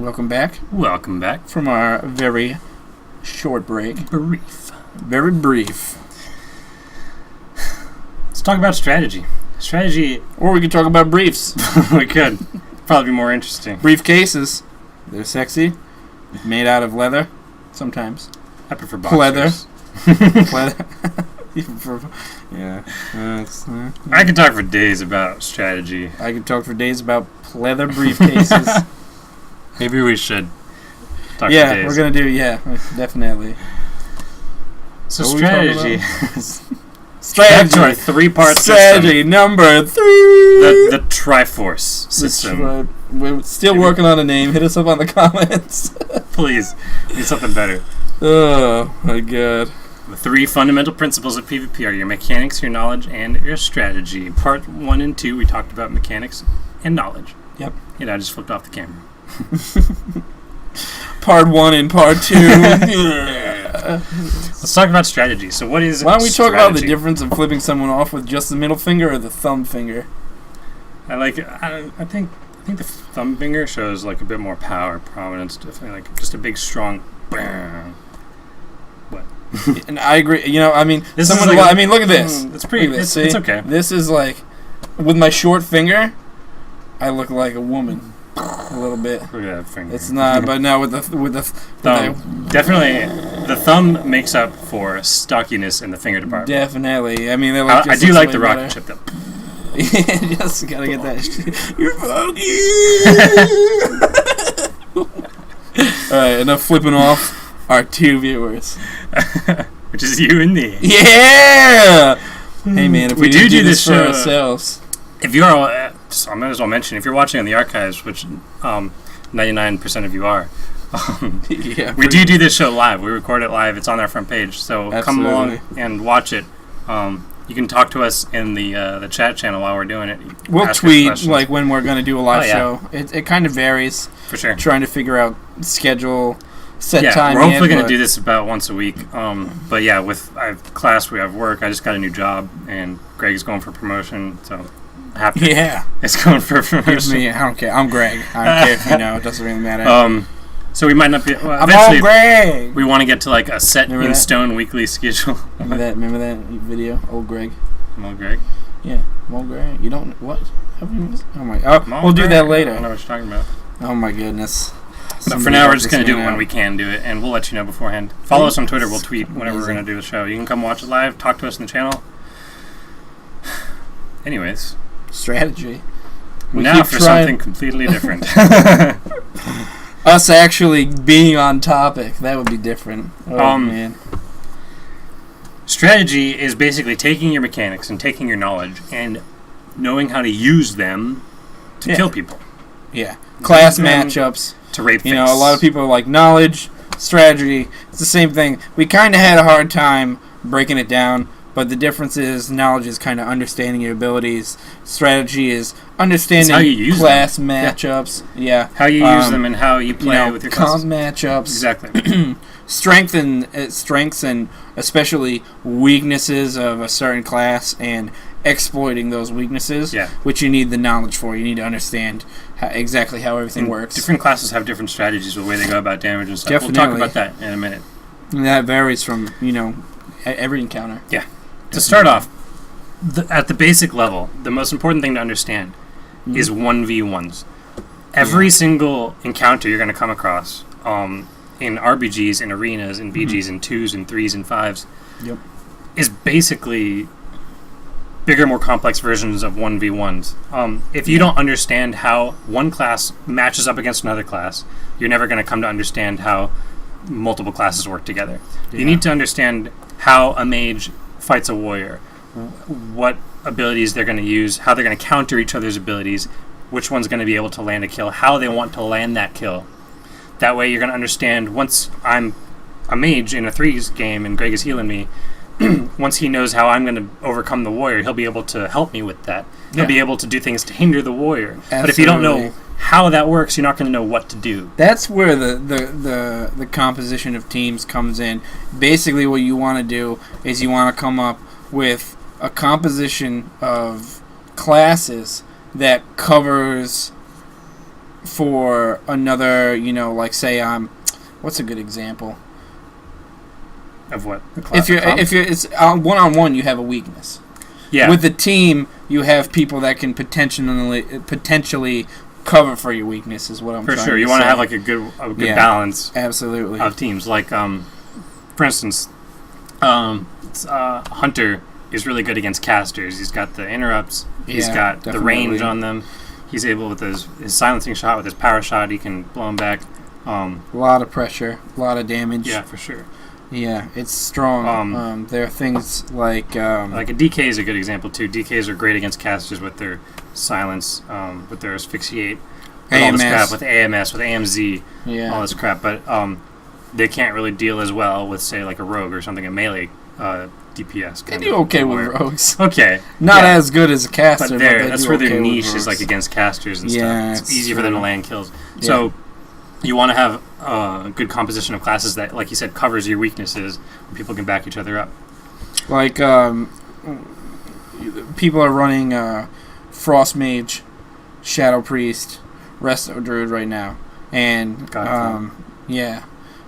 welcome back. Welcome back. From our very short break. Brief. Very brief. Let's talk about strategy. Strategy. Or we could talk about briefs. We could. Probably be more interesting. Briefcases. They're sexy. Made out of leather. Sometimes. I prefer boxers. Pleather. Yeah. I could talk for days about strategy. I could talk for days about pleather briefcases. Maybe we should talk for days. Yeah, we're going to do, definitely. So strategy. Strategy. To our three-part strategy system. number 3. The Triforce system. We're still working on a name. Hit us up on the comments. Please. Need something better. Oh, my God. The 3 fundamental principles of PvP are your mechanics, your knowledge, and your strategy. Part 1 and 2, we talked about mechanics and knowledge. Yep. And I just flipped off the camera. Part 1 and Part 2. Let's talk about strategy. So what is Why don't we talk strategy? about the difference of flipping someone off with just the middle finger or the thumb finger? I think the thumb finger shows like a bit more power, prominence, definitely like just a big strong. What? And I agree. You know, I mean, look at this. It's pretty. It's okay. This is like, with my short finger, I look like a woman. A little bit. Look at that finger. It's not, but now with the thumb, definitely the thumb makes up for stockiness in the finger department. Definitely. I mean, they like. I do like the rocket chip though. Yeah, just gotta get that. You're funky. All right, enough flipping off our 2 viewers, which is you and me. Yeah. Hey man, if we do this for ourselves. If you're, I might as well mention, if you're watching on the archives, which 99% of you are, we do this show live. We record it live. It's on our front page. So Come along and watch it. You can talk to us in the chat channel while we're doing it. We'll tweet like when we're going to do a live show. It kind of varies. For sure. Trying to figure out schedule, set time. We're hopefully going to do this about once a week. But yeah, I have class, we have work. I just got a new job, and Greg's going for promotion. So. It's going for promotion. I don't care. I'm Greg. I don't care if you know. It doesn't really matter. So we might not be. I'm all Greg. We want to get to like a set in stone weekly schedule. Remember that video? Old Greg. I'm old Greg. Yeah, I'm old Greg. You don't what? Have you missed? Oh my. Oh, we'll do that later. I don't know what you're talking about. Oh my goodness. But for now, we're just going to do it when we can do it, and we'll let you know beforehand. Follow us on Twitter. We'll tweet whenever we're going to do the show. You can come watch it live. Talk to us in the channel. Anyways. Strategy. Now for something completely different. Us actually being on topic. That would be different. Oh, man. Strategy is basically taking your mechanics and taking your knowledge and knowing how to use them to kill people. Yeah. Class matchups. To rape face. You know, a lot of people are like, knowledge, strategy. It's the same thing. We kind of had a hard time breaking it down. But the difference is knowledge is kind of understanding your abilities. Strategy is understanding class matchups. Yeah. How you use them and how you play with your classes. Comp matchups. Exactly. Strengths and especially weaknesses of a certain class and exploiting those weaknesses, which you need the knowledge for. You need to understand exactly how everything works. Different classes have different strategies with the way they go about damage and stuff. Definitely. We'll talk about that in a minute. And that varies from, every encounter. Yeah. To start off, at the basic level, the most important thing to understand is 1v1s. Every single encounter you're going to come across in RBGs, in arenas, in BGs, in 2s, and 3s, and 5s is basically bigger, more complex versions of 1v1s. If you don't understand how one class matches up against another class, you're never going to come to understand how multiple classes work together. You need to understand how a mage fights a warrior, what abilities they're going to use, how they're going to counter each other's abilities, which one's going to be able to land a kill, how they want to land that kill. That way you're going to understand, once I'm a mage in a 3s game and Greg is healing me, once he knows how I'm going to overcome the warrior, he'll be able to help me with that. He'll be able to do things to hinder the warrior. Absolutely. But if you don't know how that works, you're not going to know what to do. That's where the composition of teams comes in. Basically what you want to do is you want to come up with a composition of classes that covers for another, like say what's a good example? Of what? If you're it's one-on-one, you have a weakness. Yeah. With the team, you have people that can potentially cover for your weakness. Is what I'm trying to say. For sure, you want to have like a good balance. Absolutely. Of teams, like for instance, Hunter is really good against casters. He's got the interrupts. He's got the range on them. He's able with his silencing shot, with his power shot, he can blow them back. A lot of pressure, a lot of damage. Yeah, for sure. Yeah, it's strong. There are things like a DK is a good example too. DKs are great against casters with their silence, with their asphyxiate, with all this crap, with AMS, with AMZ, all this crap. But they can't really deal as well with, say, like a rogue or something, a melee DPS. They do okay with rogues. Okay, not as good as a caster, but that's where their niche is, like against casters and stuff. It's easy for them to land kills. Yeah. So you want to have a good composition of classes that, like you said, covers your weaknesses, and people can back each other up. Like people are running Frost Mage, Shadow Priest, Resto Druid right now, and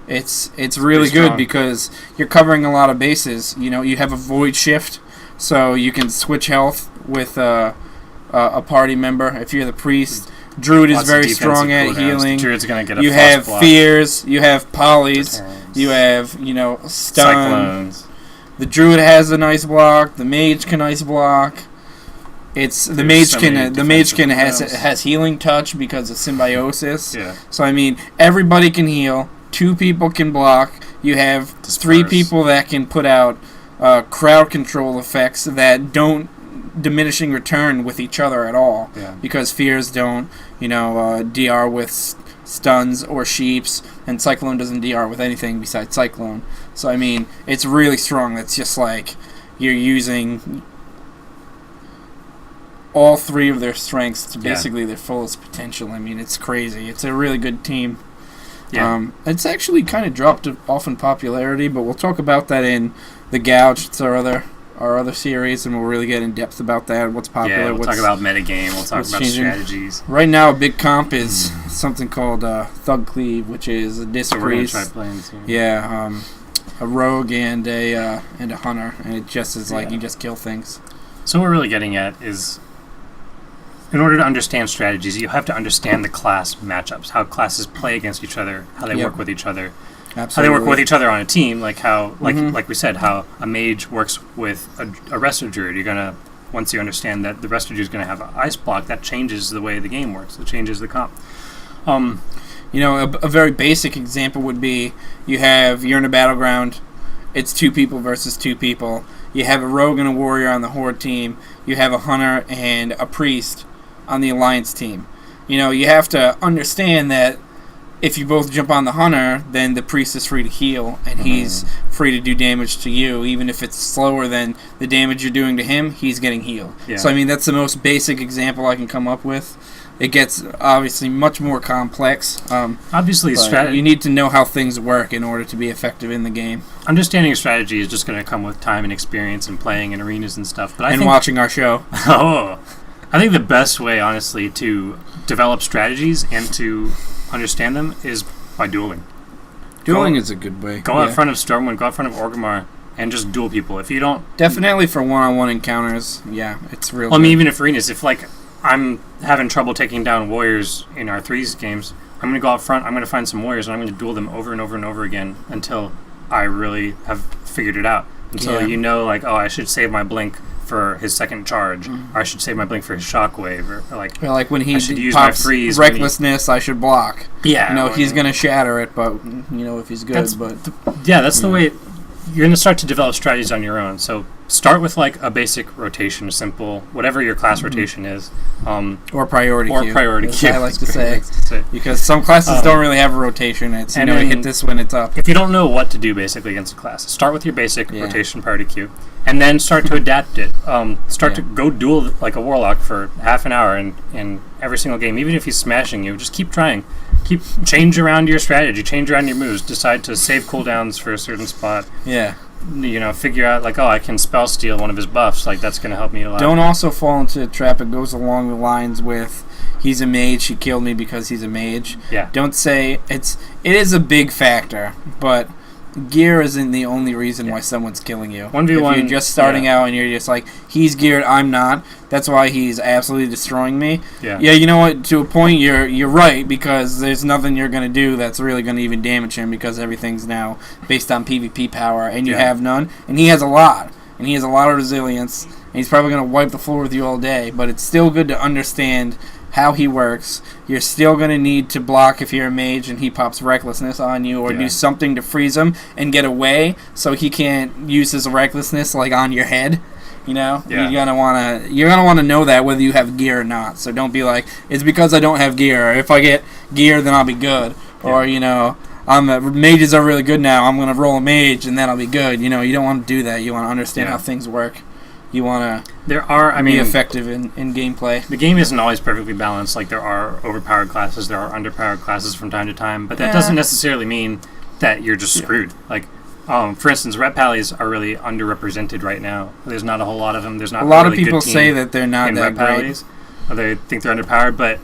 it's really good because you're covering a lot of bases. You have a Void Shift, so you can switch health with a party member. If you're the priest, Druid is very strong at healing. Druid's gonna get a you have block. Fears, you have polys, you have stun. Cyclones. The Druid has a nice block. The Mage can nice block. The mage can has healing touch because of symbiosis. Yeah. So everybody can heal. 2 people can block. You have Disperse. 3 people that can put out crowd control effects that don't diminishing return with each other at all. Yeah. Because fears don't, DR with stuns or sheeps, and Cyclone doesn't DR with anything besides Cyclone. So it's really strong. It's just like you're using all 3 of their strengths to basically their fullest potential. It's crazy. It's a really good team. Yeah. It's actually kind of dropped off in popularity, but we'll talk about that in the Gouge. It's our other series, and we'll really get in depth about that. What's popular? Yeah, we'll talk about metagame. We'll talk about strategies. Right now, a big comp is something called Thug Cleave, which is a disc priest. We're gonna try playing soon. Yeah, a rogue and a hunter, and it just is like you just kill things. So what we're really getting at is, in order to understand strategies, you have to understand the class matchups, how classes play against each other, how they work with each other, Absolutely. how they work with each other on a team, like how, like we said, how a mage works with a Resto Druid. You're gonna, once you understand that the Resto Druid is gonna have an ice block, that changes the way the game works. It changes the comp. A very basic example would be you're in a battleground. It's 2 people versus 2 people. You have a rogue and a warrior on the horde team. You have a hunter and a priest on the alliance team. You have to understand that if you both jump on the hunter, then the priest is free to heal, and he's free to do damage to you. Even if it's slower than the damage you're doing to him, he's getting healed. Yeah. So that's the most basic example I can come up with. It gets obviously much more complex. Obviously, you need to know how things work in order to be effective in the game. Understanding strategy is just going to come with time and experience and playing in arenas and stuff. But I think watching our show. I think the best way, honestly, to develop strategies and to understand them is by dueling. Dueling is a good way. Go out front of Stormwind, go out front of Orgrimmar, and just duel people. If you don't... Definitely for one-on-one encounters, it's real good. Even if arenas, if, I'm having trouble taking down warriors in our 3s games, I'm going to go out front, I'm going to find some warriors, and I'm going to duel them over and over and over again until I really have figured it out. Until I should save my blink for his second charge, or I should save my blink for his shockwave, or like when he I should use my freeze, recklessness, I should block. Yeah, he's gonna shatter it, but if he's good. That's the way you're gonna start to develop strategies on your own. So start with a basic rotation, simple, whatever your class rotation is, or priority queue. I like to say, because some classes don't really have a rotation. It's hit this when it's up. If you don't know what to do basically against a class, start with your basic rotation priority queue, and then start to adapt it. To go duel like a warlock for half an hour in every single game, even if he's smashing you. Just keep trying. Change around your strategy, change around your moves. Decide to save cooldowns for a certain spot. Yeah. Figure out I can spell steal one of his buffs. That's going to help me a lot. Don't also fall into the trap. It goes along the lines with he's a mage, he killed me because he's a mage. Yeah. Don't say it is a big factor, but gear isn't the only reason why someone's killing you. 1v1, if you're just starting out and you're just like, he's geared, I'm not. That's why he's absolutely destroying me. Yeah. Yeah, you know what? To a point, you're right, because there's nothing you're gonna do that's really gonna even damage him, because everything's now based on PvP power, and you have none, and he has a lot, and he has a lot of resilience, and he's probably gonna wipe the floor with you all day. But it's still good to understand how he works. You're still going to need to block if you're a mage and he pops Recklessness on you, or do something to freeze him and get away so he can't use his Recklessness like on your head. You know, you're gonna wanna know that whether you have gear or not. So don't be like, it's because I don't have gear. Or if I get gear, then I'll be good. Or mages are really good now. I'm gonna roll a mage and then I'll be good. You know, you don't want to do that. You want to understand how things work. You want to be effective in gameplay. The game isn't always perfectly balanced. Like, there are overpowered classes, there are underpowered classes from time to time, but that doesn't necessarily mean that you're just screwed. Like, for instance, ret pallies are really underrepresented right now. There's not a whole lot of them. There's not a lot of people say that they're not that great. Or they think they're underpowered, but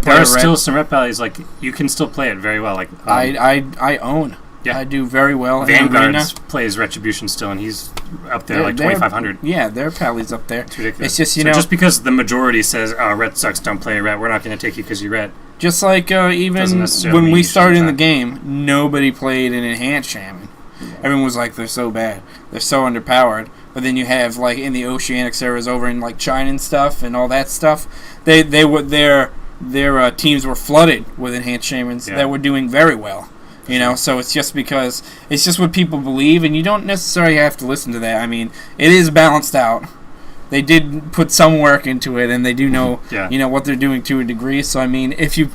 there are still some ret pallies. Like, you can still play it very well. Like, I own. Yeah. I do very well. Vanguards plays Retribution still, and he's up there, like 2,500. Yeah, their pally's up there. It's ridiculous. It's just, just because the majority says, "Oh, ret sucks, don't play ret. We're not going to take you because you ret." Just like even when we started in the game, nobody played an enhanced shaman. Yeah. Everyone was like, "They're so bad. They're so underpowered." But then you have, like, in the Oceanic servers over in, like, China and stuff and all that stuff, their teams were flooded with enhanced shamans that were doing very well. You know, so it's just because it's just what people believe, and you don't necessarily have to listen to that. I mean, it is balanced out. They did put some work into it, and they do know, what they're doing to a degree. So I mean, if you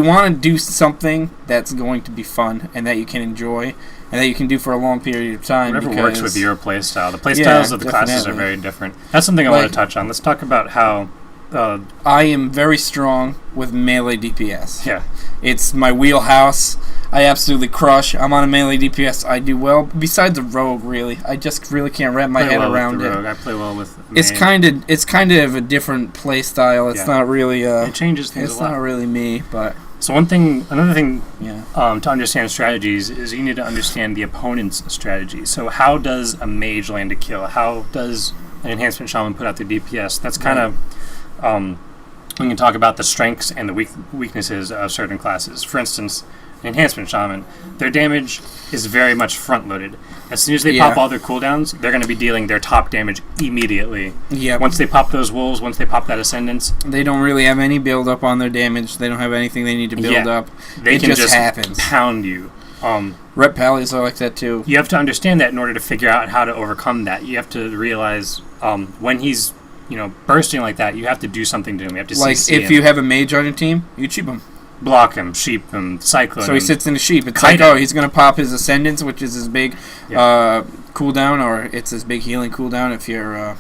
want to do something that's going to be fun and that you can enjoy and that you can do for a long period of time, whatever works with your playstyle. The playstyles of the classes are very different. That's something I want to touch on. Let's talk about how. I am very strong with melee DPS. Yeah. It's my wheelhouse. I absolutely crush. I'm on a melee DPS. I do well. Besides a rogue, really. I just really can't wrap my head around it. I play well with It's kind of a different play style. It's not really it changes things a lot. It's not really me, but so another thing to understand strategies is you need to understand the opponent's strategy. So how does a mage land a kill? How does an enhancement shaman put out their DPS? That's kind of we can talk about the strengths and the weaknesses of certain classes. For instance, enhancement shaman, their damage is very much front-loaded. As soon as they pop all their cooldowns, they're going to be dealing their top damage immediately. Yep. Once they pop those wolves, once they pop that ascendance, they don't really have any build-up on their damage. They don't have anything they need to build up. It can just happens. Pound you. Ret pallies are like that too. You have to understand that in order to figure out how to overcome that. You have to realize when he's bursting like that, you have to do something to him. You have to CC if you have a mage on your team, you cheap him. Block him, sheep him, cyclone so he sits in the sheep. It's like, he's going to pop his Ascendance, which is his big cooldown, or it's his big healing cooldown if you're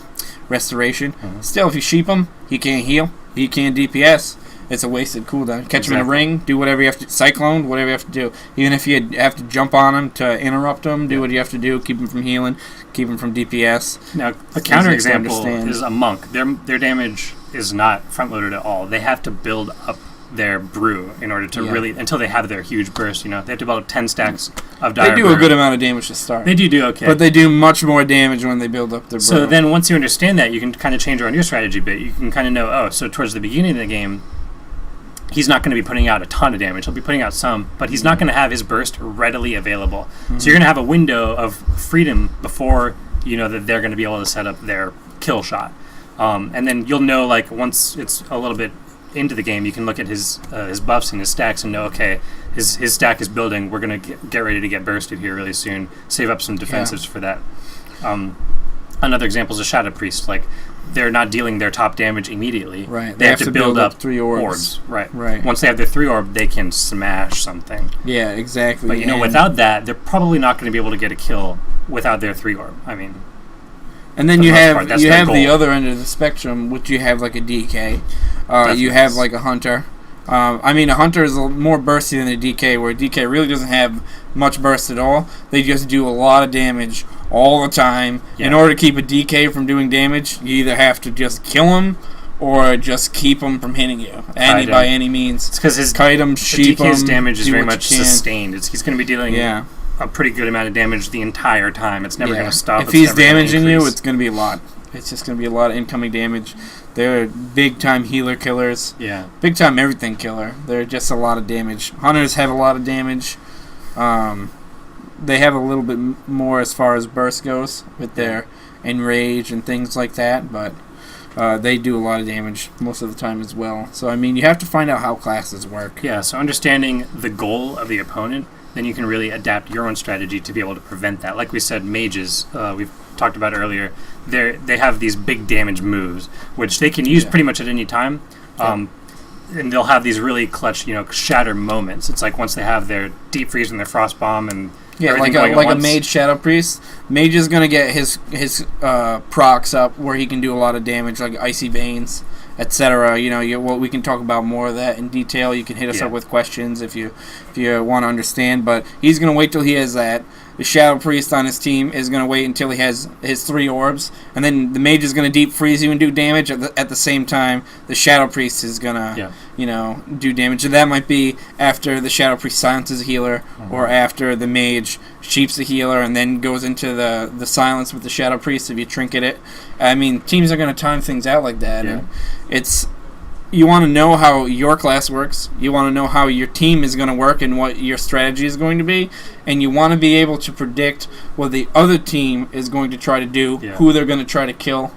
Restoration. Mm-hmm. Still, if you sheep him, he can't heal. He can't DPS. It's a wasted cooldown. Catch him in a ring, do whatever you have to, Cyclone, whatever you have to do. Even if you have to jump on him to interrupt him, do what you have to do, keep him from healing, keep him from DPS. Now, a counterexample is a monk. Their damage is not front-loaded at all. They have to build up their brew in order to really, until they have their huge burst, they have to build up 10 stacks of dire They do brew. a good amount of damage to start. They do okay. But they do much more damage when they build up their brew. So then once you understand that, you can kind of change around your strategy a bit. You can kind of know, so towards the beginning of the game, he's not going to be putting out a ton of damage. He'll be putting out some, but he's not going to have his burst readily available. Mm-hmm. So you're going to have a window of freedom before that they're going to be able to set up their kill shot. And then you'll know, like, once it's a little bit into the game, you can look at his buffs and his stacks and know, okay, his stack is building. We're going to get ready to get bursted here really soon. Save up some defensives for that. Another example is a Shadow Priest. Like, they're not dealing their top damage immediately. Right. They have to build up 3 orbs. Right. Once they have their 3 orb, they can smash something. Yeah, exactly. But without that, they're probably not going to be able to get a kill without their 3 orb. I mean, and then you have the other end of the spectrum, which you have like a DK. You have like a Hunter. A Hunter is more bursty than a DK, where a DK really doesn't have much burst at all. They just do a lot of damage all the time. Yeah. In order to keep a DK from doing damage, you either have to just kill him, or just keep him from hitting you by any means. It's because his kite him, sheep DK's him, damage is do very what much you can. sustained. He's going to be dealing a pretty good amount of damage the entire time. It's never going to stop. If he's damaging you, it's going to be a lot. It's just going to be a lot of incoming damage. They're big-time healer killers. Yeah. Big-time everything killer. They're just a lot of damage. Hunters have a lot of damage. They have a little bit more as far as burst goes with their enrage and things like that, but they do a lot of damage most of the time as well. So, I mean, you have to find out how classes work. Yeah, so understanding the goal of the opponent, then you can really adapt your own strategy to be able to prevent that. Like we said, mages, we've talked about earlier, they have these big damage moves, which they can use pretty much at any time. And they'll have these really clutch, shatter moments. It's like once they have their deep freeze and their frost bomb and like a mage shadow priest. Mage is gonna get his procs up where he can do a lot of damage, like icy veins, etc. We can talk about more of that in detail. You can hit us up with questions if you want to understand. But he's gonna wait till he has that. The Shadow Priest on his team is going to wait until he has his 3 orbs, and then the Mage is going to deep freeze you and do damage. At the same time, the Shadow Priest is going to, do damage. And that might be after the Shadow Priest silences a healer, or after the Mage sheeps the healer and then goes into the silence with the Shadow Priest if you trinket it. I mean, teams are going to time things out like that. Yeah. And you want to know how your class works. You want to know how your team is going to work and what your strategy is going to be. And you want to be able to predict what the other team is going to try to do, who they're going to try to kill.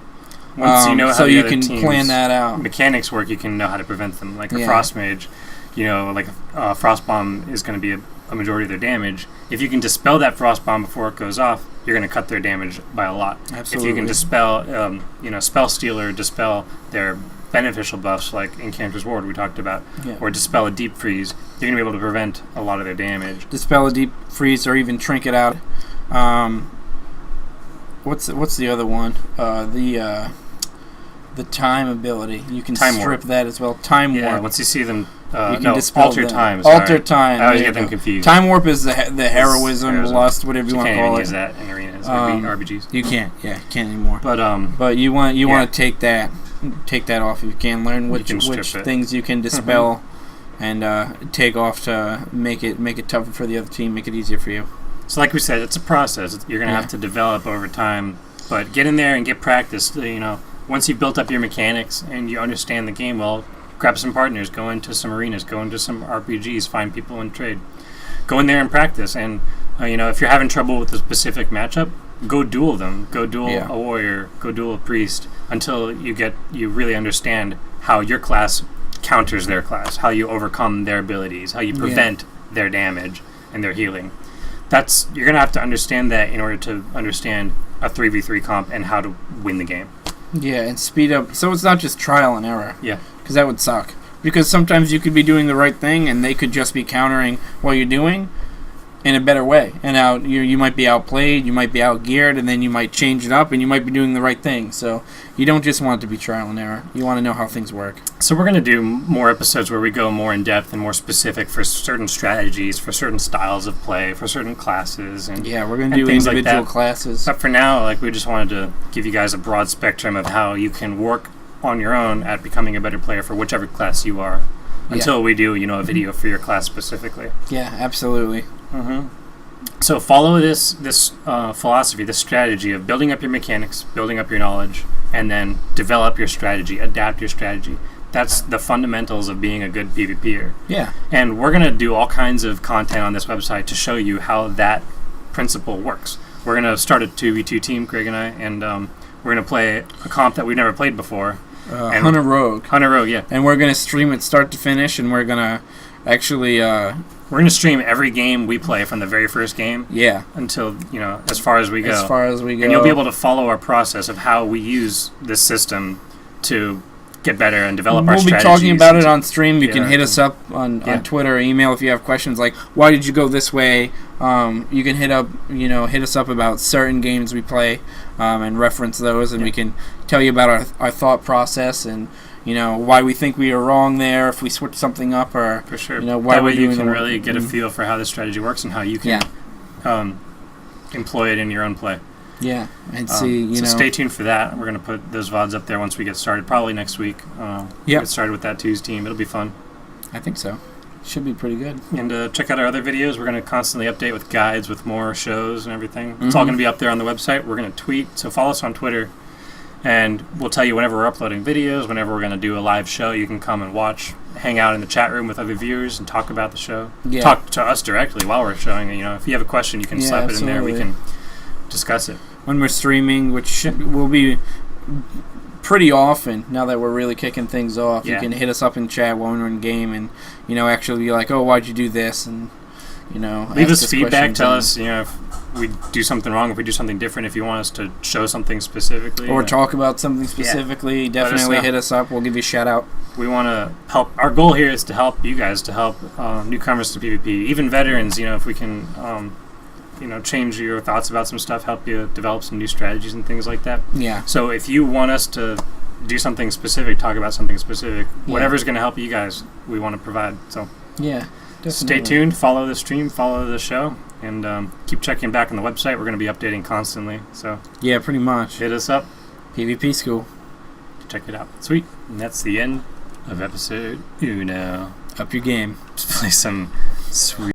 Once you know how so the you other can team's plan that out. Mechanics work, you can know how to prevent them. Like a Frost Mage, like a Frost Bomb is going to be a majority of their damage. If you can dispel that Frost Bomb before it goes off, you're going to cut their damage by a lot. Absolutely. If you can dispel, Spell Stealer, dispel their beneficial buffs like Incanter's Ward we talked about, or dispel a deep freeze, you're going to be able to prevent a lot of their damage. Dispel a deep freeze or even trinket out. What's the other one? The time ability. You can time strip warp. That as well. Time warp. Yeah, once you see them, you can dispel alter them. time. Alter time. I always get them confused. Time warp is the heroism, lust, whatever you want to call it. You can't even use that in arenas or RBGs. You can't. Yeah, you can't anymore. But you want to take that off if you can. Learn which things you can dispel and take off to make it tougher for the other team, make it easier for you. So like we said, it's a process. You're going to have to develop over time, but get in there and get practice. Once you've built up your mechanics and you understand the game well, grab some partners, go into some arenas, go into some RPGs, find people and trade. Go in there and practice. And if you're having trouble with a specific matchup, go duel them. Go duel a warrior. Go duel a priest until you really understand how your class counters their class, how you overcome their abilities, how you prevent their damage and their healing. You're going to have to understand that in order to understand a 3v3 comp and how to win the game. Yeah, and speed up. So it's not just trial and error. Yeah. Because that would suck. Because sometimes you could be doing the right thing and they could just be countering what you're doing in a better way. And you might be outplayed, you might be outgeared, and then you might change it up and you might be doing the right thing. So you don't just want it to be trial and error. You want to know how things work. So we're going to do more episodes where we go more in depth and more specific for certain strategies, for certain styles of play, for certain classes. And we're going to do individual classes. But for now, we just wanted to give you guys a broad spectrum of how you can work on your own at becoming a better player for whichever class you are. Until we do, a video for your class specifically. Yeah, absolutely. So follow this philosophy, this strategy of building up your mechanics, building up your knowledge, and then develop your strategy, adapt your strategy. That's the fundamentals of being a good PvPer. Yeah. And we're going to do all kinds of content on this website to show you how that principle works. We're going to start a 2v2 team, Craig and I, and we're going to play a comp that we've never played before. Hunter Rogue. Hunter Rogue, yeah. And we're going to stream it start to finish, and we're going to actually... we're going to stream every game we play from the very first game. Yeah. Until, as far as we go. As far as we go. And you'll be able to follow our process of how we use this system to get better and develop our strategies. We'll be talking about it on stream. You can hit us up on Twitter or email if you have questions like, why did you go this way? You can hit us up about certain games we play and reference those, and we can tell you about our thought process and why we think we are wrong there, if we switch something up, or for sure. Why that way you can really get a feel for how the strategy works and how you can employ it in your own play. Yeah, and see, so stay tuned for that. We're going to put those VODs up there once we get started, probably next week. Get started with that Twos team. It'll be fun. I think so. Should be pretty good. And check out our other videos. We're going to constantly update with guides, with more shows and everything. It's all going to be up there on the website. We're going to tweet, so follow us on Twitter. And we'll tell you whenever we're uploading videos, whenever we're going to do a live show, you can come and watch, hang out in the chat room with other viewers and talk about the show. Yeah. Talk to us directly while we're showing it. If you have a question, you can slap it in there. We can discuss it. When we're streaming, which will be pretty often now that we're really kicking things off, you can hit us up in chat while we're in game and, actually be like, oh, why'd you do this? And, leave us feedback. Tell us, if we do something wrong, if we do something different, if you want us to show something specifically. Or talk about something specifically, definitely hit us up. We'll give you a shout out. We want to help. Our goal here is to help you guys, to help newcomers to PvP, even veterans, if we can, change your thoughts about some stuff, help you develop some new strategies and things like that. Yeah. So if you want us to do something specific, talk about something specific, whatever's going to help you guys, we want to provide. So yeah. Definitely. Stay tuned, follow the stream, follow the show, and keep checking back on the website. We're going to be updating constantly. So yeah, pretty much. Hit us up. PvP School. Check it out. Sweet. And that's the end of episode 1. Up your game. Let's play some sweet.